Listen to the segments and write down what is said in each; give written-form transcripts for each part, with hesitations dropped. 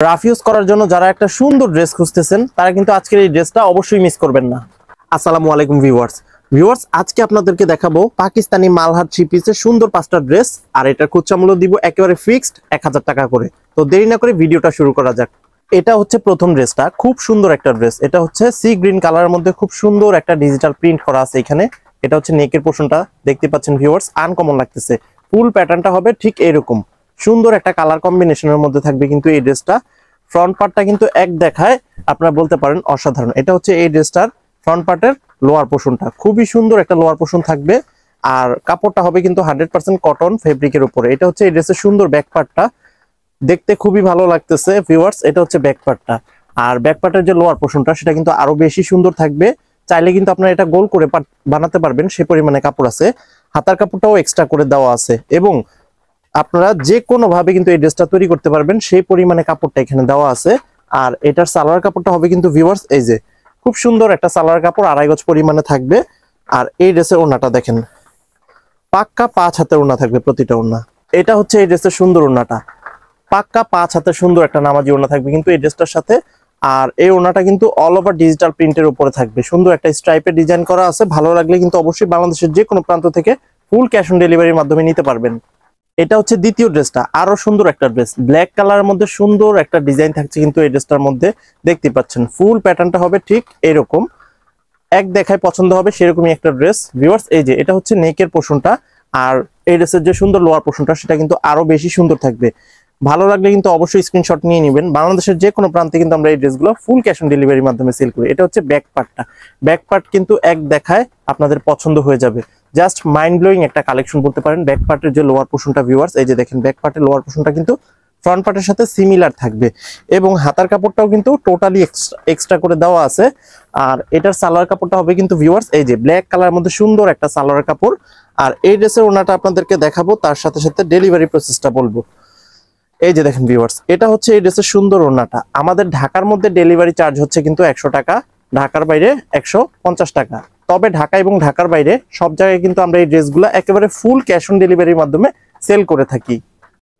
Rough use করার জন্য যারা একটা সুন্দর ড্রেস খুঁজতেছেন তারা কিন্তু আজকের এই ড্রেসটা অবশ্যই মিস করবেন না। আসসালামু আলাইকুম ভিউয়ার্স, আজকে আপনাদেরকে দেখাবো পাকিস্তানি মালহার 3 পিসের সুন্দর 5টা ড্রেস। আর এটার খুচরা মূল্য দিব একেবারে ফিক্সড 1000 টাকা করে। তো দেরি না করে ভিডিওটা শুরু করা যাক। এটা হচ্ছে প্রথম ড্রেসটা, খুব সুন্দর একটা ড্রেস। এটা হচ্ছে সি গ্রিন কালারের মধ্যে খুব সুন্দর একটা ডিজিটাল প্রিন্ট করা আছে এখানে। এটা হচ্ছে নেকের পোর্শনটা, দেখতে পাচ্ছেন ভিউয়ার্স, আনকমন লাগতেছে। ফুল প্যাটার্নটা হবে ঠিক এরকম সুন্দর একটা কালার কম্বিনেশনের মধ্যে থাকবে কিন্তু এই ড্রেসটা। ফ্রন্ট পার্টটা কিন্তু এক দেখায় আপনারা বলতে পারেন অসাধারণ। এটা হচ্ছে এই ড্রেসটার ফ্রন্ট পার্টের লোয়ার পোর্শনটা, খুবই সুন্দর একটা লোয়ার পোর্শন থাকবে। আর কাপড়টা হবে কিন্তু 100% কটন ফেব্রিকের উপরে। এটা হচ্ছে এই ড্রেসের সুন্দর ব্যাক পার্টটা, দেখতে খুবই ভালো লাগতেছে ভিউয়ার্স। এটা হচ্ছে ব্যাক পার্টটা। আর ব্যাক পার্টের যে লোয়ার পোর্শনটা সেটা কিন্তু আরো বেশি সুন্দর থাকবে। চাইলে কিন্তু আপনারা এটা গোল করে বানাতে পারবেন, সে পরিমাণে কাপড় আছে। হাতার কাপড়টাও এক্সট্রা করে দেওয়া আছে এবং আপনারা যে কোনো ভাবে কিন্তু এই ড্রেসটা তৈরি করতে পারবেন, সেই পরিমাণে কাপড়টা এখানে দেওয়া আছে। আর এটার সালোয়ার কাপড়টা হবে কিন্তু ভিউয়ার্স এই যে খুব সুন্দর একটা সালোয়ার কাপড়, 2.5 গজ পরিমাণে থাকবে। আর এই ড্রেসের ওড়নাটা দেখেন, পাক্কা 5 হাতের ওড়না থাকবে প্রতিটা ওড়না। এটা হচ্ছে এই ড্রেসের সুন্দর ওড়নাটা, পাক্কা 5 হাতের সুন্দর একটা নামাজি ওড়না থাকবে কিন্তু এই ড্রেসটার সাথে। আর এই ওড়নাটা কিন্তু অল ওভার ডিজিটাল প্রিন্টের উপরে থাকবে, সুন্দর একটা স্ট্রাইপের ডিজাইন করা আছে। ভালো লাগলে কিন্তু অবশ্যই বাংলাদেশের যে কোনো প্রান্ত থেকে ফুল ক্যাশ অন ডেলিভারির মাধ্যমে নিতে পারবেন। এটা হচ্ছে দ্বিতীয় ড্রেসটা, আরো সুন্দর একটা ড্রেস, ব্ল্যাক কালারের মধ্যে সুন্দর একটা ডিজাইন থাকছে কিন্তু এই ড্রেসটার মধ্যে। দেখতে পাচ্ছেন ফুল প্যাটার্নটা হবে ঠিক এরকম, এক দেখায় পছন্দ হবে সেরকমই একটা ড্রেস ভিউয়ার্স। এই যে এটা হচ্ছে নেকের পোর্শনটা। আর এই ড্রেসের যে সুন্দর লোয়ার পোর্শনটা সেটা কিন্তু আরো বেশি সুন্দর থাকবে। ভালো লাগলে কিন্তু অবশ্যই স্ক্রিনশট নিয়ে নেবেন। বাংলাদেশের যে কোনো প্রান্তে কিন্তু আমরা এই ড্রেসগুলো ফুল ক্যাশ অন ডেলিভারির মাধ্যমে সেল করি। এটা হচ্ছে ব্যাক পার্টটা, ব্যাক পার্ট কিন্তু এক দেখায় আপনাদের পছন্দ হয়ে যাবে। জাস্ট মাইন্ড ব্লোয়িং একটা কালেকশন বলতে পারেন। ব্যাক পার্টের যে লোয়ার পোর্শনটা ভিউয়ার্স, এই যে দেখেন ব্যাক পার্টের লোয়ার পোর্শনটা কিন্তু ফ্রন্ট পার্টের সাথে সিমিলার থাকবে এবং হাতার কাপড়টাও কিন্তু টোটালি এক্সট্রা করে দেওয়া আছে। আর এটার সালোয়ার কাপড়টা হবে কিন্তু ভিউয়ার্স এই যে ব্ল্যাক কালারের মধ্যে সুন্দর একটা সালোয়ার কাপড়। আর এই ড্রেসের ওড়নাটা আপনাদেরকে দেখাবো, তার সাথে সাথে ডেলিভারি প্রসেসটা বলবো। এই যে দেখেন ভিউয়ার্স, এটা হচ্ছে এই ড্রেসের সুন্দর ওড়নাটা। আমাদের ঢাকার মধ্যে ডেলিভারি চার্জ হচ্ছে কিন্তু 100 টাকা, ঢাকার বাইরে 150 টাকা। তবে ঢাকা এবং ঢাকার বাইরে সব জায়গায় কিন্তু আমরা এই ড্রেসগুলো একেবারে ফুল ক্যাশ অন ডেলিভারির মাধ্যমে সেল করে থাকি।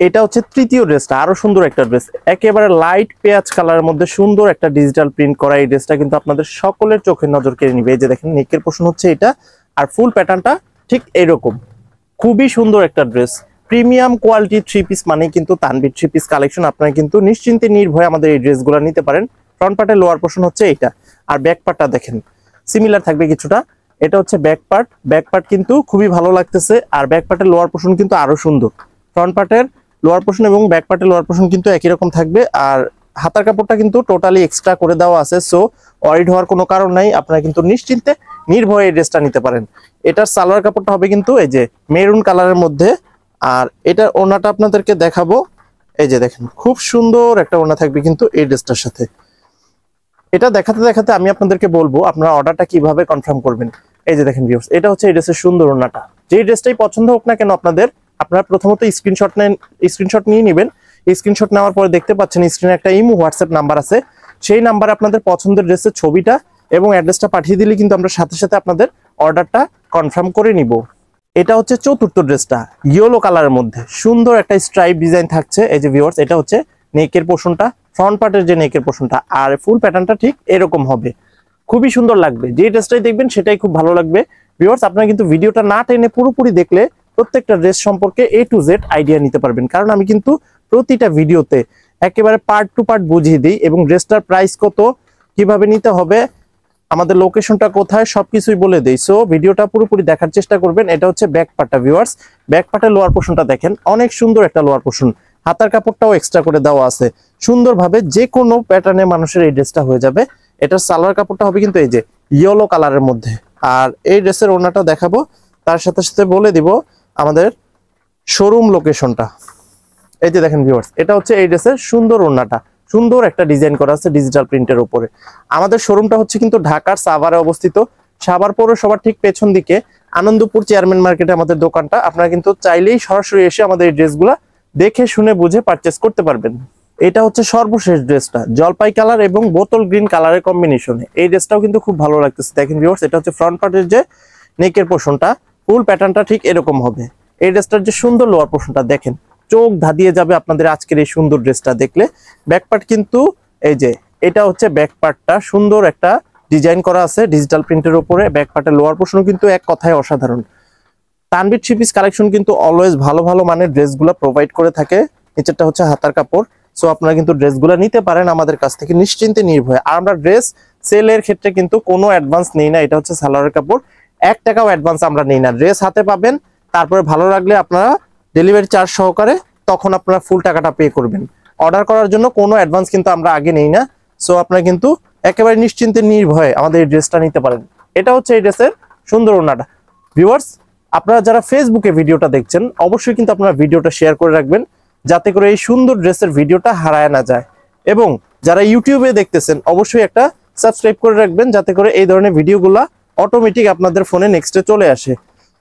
এটা হচ্ছে তৃতীয় ড্রেসটা, আরো সুন্দর একটা ড্রেস, একেবারে লাইট পেঁয়াজ কালারের মধ্যে সুন্দর একটা ডিজিটাল প্রিন্ট করা। এই ড্রেসটা কিন্তু আপনাদের সকলের চোখের নজর কেড়ে নিবে। এই যে দেখেন নেকের পোর্শন হচ্ছে এটা, আর ফুল প্যাটার্নটা ঠিক এরকম, খুবই সুন্দর একটা ড্রেস। প্রিমিয়াম কোয়ালিটি 3 পিস মানে কিন্তু তানভীর 3 পিস কালেকশন। আপনারা কিন্তু নিশ্চিন্তে নির্ভয়ে আমাদের এই ড্রেসগুলো নিতে পারেন। ফ্রন্ট পার্টের লোয়ার পোর্শন হচ্ছে এইটা, আর ব্যাক পার্টটা দেখেন সিমিলার থাকবে কিছুটা। এটা হচ্ছে ব্যাক পার্ট, ব্যাক পার্ট কিন্তু খুবই ভালো লাগতেছে। আর ব্যাক পার্টের লোয়ার পোর্শন কিন্তু আরো সুন্দর। ফ্রন্ট পার্টের লোয়ার পোর্শন এবং ব্যাক পার্টের লোয়ার পোর্শন কিন্তু একই রকম থাকবে। আর হাতার কাপড়টা কিন্তু টোটালি এক্সট্রা করে দেওয়া আছে, সো ওয়ারিড হওয়ার কোনো কারণ নাই। আপনারা কিন্তু নিশ্চিন্তে নির্ভয়ে এই ড্রেসটা নিতে পারেন। এটার সালোয়ার কাপড়টা হবে কিন্তু এই যে মেরুন কালারের মধ্যে। আর এটার ওড়নাটা আপনাদেরকে দেখাবো, এই যে দেখেন খুব সুন্দর একটা ওড়না থাকবে কিন্তু এই ড্রেসটার সাথে। এটা দেখাতে দেখাতে আমি আপনাদেরকে বলবো আপনারা অর্ডারটা কিভাবে কনফার্ম করবেন। এই যে দেখেন ভিউয়ার্স, এটা হচ্ছে এই ড্রেসের সুন্দর ওড়নাটা। যেই ড্রেসটাই পছন্দ হোক না কেন আপনারা প্রথমত স্ক্রিনশট নিয়ে নেবেন। স্ক্রিনশট নেওয়ার পরে দেখতে পাচ্ছেন স্ক্রিনে একটা ইমো হোয়াটসঅ্যাপ নাম্বার আছে। সেই নাম্বারে আপনাদের পছন্দের ড্রেসের ছবিটা এবং অ্যাড্রেসটা পাঠিয়ে দিলে কিন্তু আমরা সাথে সাথে আপনাদের অর্ডারটা কনফার্ম করে নিব। এটা হচ্ছে চতুর্থ ড্রেসটা, ইয়েলো কালারের মধ্যে সুন্দর একটা স্ট্রাইপ ডিজাইন থাকছে। এই যে ভিউয়ার্স, এটা হচ্ছে নেকের পোর্শনটা, ফ্রন্ট পার্টের যে নেকের পোর্শনটা। আর ফুল প্যাটার্নটা ঠিক এরকম হবে, খুবই সুন্দর লাগবে। যে ড্রেসটাই দেখবেন সেটাই খুব ভালো লাগবে ভিউয়ার্স। আপনারা কিন্তু ভিডিওটা না টেনে পুরোপুরি দেখলে প্রত্যেকটা ড্রেস সম্পর্কে A to Z আইডিয়া নিতে পারবেন। কারণ আমি কিন্তু প্রতিটা ভিডিওতে একেবারে পার্ট টু পার্ট বুঝিয়ে দিই এবং ড্রেসটার প্রাইস কত, কিভাবে নিতে হবে, আমাদের লোকেশনটা কোথায়, সবকিছুই বলে দেই। সো ভিডিওটা পুরোপুরি দেখার চেষ্টা করবেন। এটা হচ্ছে ব্যাক পার্টটা ভিউয়ার্স, ব্যাক পার্টের লোয়ার পোর্শনটা দেখেন, অনেক সুন্দর একটা লোয়ার পোর্শন। হাতার কাপড়টাও এক্সট্রা করে দেওয়া আছে সুন্দরভাবে, যে কোনো প্যাটার্নে মানুষের এই ড্রেসটা হয়ে যাবে। এটার সালোয়ার কাপড়টা হবে কিন্তু এই যে ইয়েলো কালারের মধ্যে। আর এই ড্রেসের ওড়নাটা দেখাবো, তার সাথে সাথে বলে দিব আমাদের শোরুম লোকেশনটা। এই যে দেখেন ভিউয়ার্স, এটা হচ্ছে এই ড্রেসের সুন্দর ওড়নাটা, সুন্দর একটা ডিজাইন করা আছে ডিজিটাল প্রিন্টের উপরে। আমাদের শোরুমটা হচ্ছে কিন্তু ঢাকার সাভারে অবস্থিত, সাভার পৌরসভার ঠিক পেছন দিকে আনন্দপুর চেয়ারম্যান মার্কেটে আমাদের দোকানটা। আপনারা কিন্তু চাইলেই সরাসরি এসে আমাদের এই ড্রেসগুলা দেখে শুনে বুঝে পারচেস করতে পারবেন। এটা হচ্ছে সর্বশেষ ড্রেসটা, জলপাই কালার এবং বোতল গ্রিন কালারের কম্বিনেশনে। এই ড্রেসটাও কিন্তু খুব ভালো লাগতেছে। দেখেন ভিউয়ার্স, এটা হচ্ছে ফ্রন্ট পার্টের যে নেকের পোর্শনটা, ফুল প্যাটার্নটা ঠিক এরকম হবে। এই ড্রেসটার যে সুন্দর লোয়ার পোর্শনটা দেখেন, চোখ ধাঁধিয়ে যাবে আপনাদের আজকের এই সুন্দর ড্রেসটা দেখলে। ব্যাকপার্ট কিন্তু এই যে এটা হচ্ছে ব্যাকপার্টটা, সুন্দর একটা ডিজাইন করা আছে ডিজিটাল প্রিন্টের উপরে। ব্যাকপার্টের লোয়ার পোর্শন কিন্তু এক কথায় অসাধারণ। তানভীর থ্রি পিস কালেকশন কিন্তু অলওয়েজ ভালো ভালো মানের ড্রেসগুলো প্রোভাইড করে থাকে। নিচেরটা হচ্ছে হাতার কাপড়, সো আপনারা কিন্তু ড্রেসগুলো নিতে পারেন আমাদের কাছ থেকে নিশ্চিন্তে নির্ভয়ে। আর আমরা ড্রেস সেলের ক্ষেত্রে কিন্তু কোনো অ্যাডভান্স নেই না। এটা হচ্ছে সালোয়ারের কাপড়, 1 টাকাও অ্যাডভান্স আমরা নেই না। ড্রেস হাতে পাবেন, তারপরে ভালো লাগলে আপনারা ডেলিভারি চার্জ সহকারে তখন আপনারা ফুল টাকাটা পে করবেন। অর্ডার করার জন্য কোনো অ্যাডভান্স কিন্তু আমরা আগে নেই না। সো আপনারা কিন্তু একেবারে নিশ্চিন্তে নির্ভয়ে আমাদের এই ড্রেসটা নিতে পারেন। এটা হচ্ছে এই ড্রেসের সুন্দর ওড়নাটা। ভিউয়ার্স, আপনারা যারা ফেসবুকে ভিডিওটা দেখছেন অবশ্যই কিন্তু আপনারা ভিডিওটা শেয়ার করে রাখবেন, যাতে করে এই সুন্দর ড্রেসের ভিডিওটা হারায় না যায়। এবং যারা ইউটিউবে দেখতেছেন অবশ্যই একটা সাবস্ক্রাইব করে রাখবেন, যাতে করে এই ধরনের ভিডিওগুলা অটোমেটিক আপনাদের ফোনে নেক্সটে চলে আসে।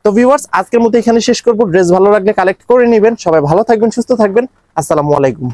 তো ভিউয়ার্স, আজকের মতো এখানে শেষ করবো। ড্রেস ভালো লাগলে কালেক্ট করে নেবেন। সবাই ভালো থাকবেন, সুস্থ থাকবেন। আসসালামু আলাইকুম।